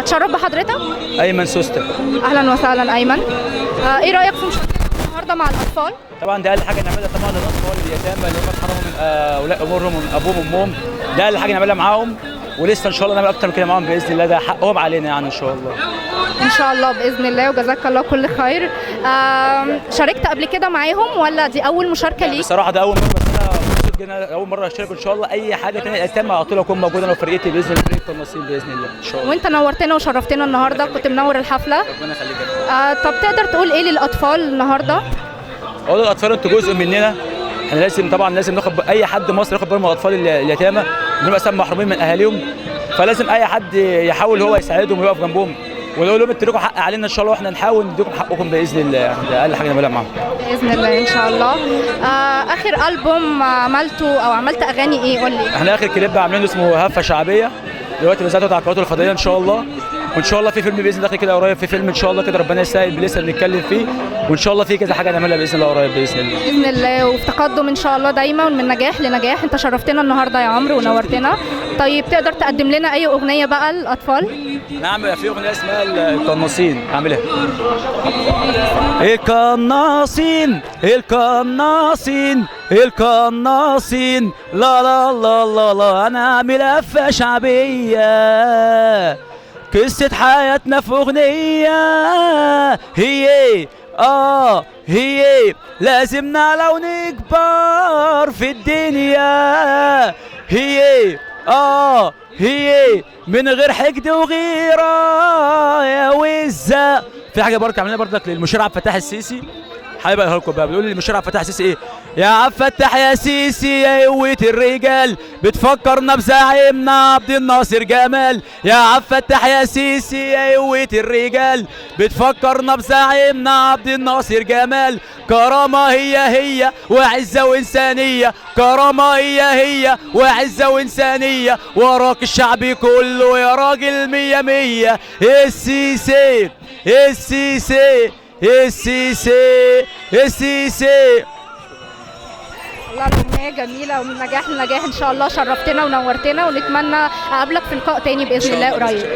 اتشرف بحضرتك. ايمن سوستة. اهلا وسهلا ايمن. ايه رايك في مشاركتك النهارده مع الاطفال؟ طبعا ده اقل حاجه نعملها طبعا للاطفال اليتامى اللي هم اتحرموا من اولياء امورهم ومن ابوهم وامهم. ده اقل حاجه نعملها معاهم، ولسه ان شاء الله نعمل اكتر من كده معاهم باذن الله. ده حقهم علينا يعني ان شاء الله. ان شاء الله باذن الله، وجزاك الله كل خير. شاركت قبل كده معاهم ولا دي اول مشاركه ليك؟ بصراحه ده اول مره، بس انا مبسوط جدا اول مره اشترك ان شاء الله. اي حاجه ثانيه يتم على طول اكون موجود انا وفرقتي باذن الله، فرقه النصيب باذن الله ان شاء الله. وانت نورتنا وشرفتنا النهارده، كنت منور الحفله. ربنا يخليك. طب تقدر تقول ايه للاطفال النهارده؟ اقول للاطفال انتوا جزء مننا. احنا لازم طبعا لازم اي حد مصري ياخد باله من الاطفال اليتامى اللي هم اصلا محرومين من اهاليهم. فلازم اي حد يحاول هو يساعدهم ويقف جنبهم، ونقول لهم انتوا لكم حق علينا ان شاء الله، واحنا نحاول نديكم حقكم باذن الله. يعني ده اقل حاجه نعملها معاهم باذن الله ان شاء الله. اخر البوم عملته او عملت اغاني ايه؟ قول لي. احنا اخر كليب عاملينه اسمه هفه شعبيه، دلوقتي بنزعته على القنوات الفضائيه ان شاء الله. وان شاء الله في فيلم باذن الله كده قريب، في فيلم ان شاء الله كده ربنا يسهل لسه بنتكلم فيه، وان شاء الله في كذا حاجه نعملها باذن الله قريب باذن الله. باذن الله، وفي تقدم ان شاء الله دايما، ومن نجاح لنجاح. انت شرفتنا النهارده يا عمرو ونورتنا. طيب تقدر تقدم لنا اي اغنيه بقى للاطفال؟ نعم، في اغنيه اسمها القناصين عاملها. القناصين القناصين القناصين، لا لا لا لا لا، انا عامل هفه شعبيه، قصة حياتنا في أغنية. هي هي لازم نعلى ونكبر في الدنيا. هي هي من غير حقد وغيرة يا وزة. في حاجة برضه عاملينها برضك للمشير عبد الفتاح السيسي، حابب اقولها لكم بقى. بيقول للمشير عبد الفتاح السيسي ايه؟ يا عبد الفتاح يا سيسي يا قوة الرجال، بتفكرنا بزعيمنا عبد الناصر جمال. يا عبد الفتاح يا سيسي يا قوة الرجال، بتفكرنا بزعيمنا عبد الناصر جمال. كرامة هي وعزة وإنسانية، كرامة هي وعزة وإنسانية، وراك الشعب كله يا راجل مية مية. السيسي السيسي السيسي السيسي. والله الأغنية جميلة، ومن نجاح لنجاح إن شاء الله. شرفتنا ونورتنا، ونتمنى أقابلك في لقاء تاني بإذن الله قريب.